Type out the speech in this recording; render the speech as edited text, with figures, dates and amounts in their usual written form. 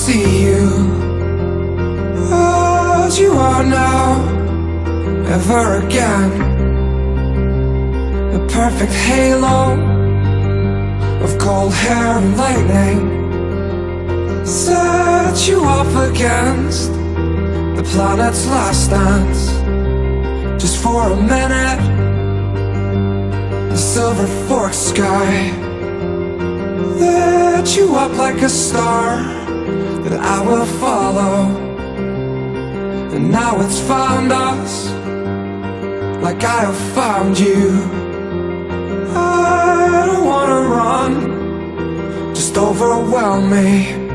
see you as you are now, ever again. A perfect halo of cold hair and lightning set you up against the planet's last dance. Just for a minute, the silver forked sky lit you up like a star that I will follow. And now it's found us, like I have found you. I don't wanna run, just overwhelm me.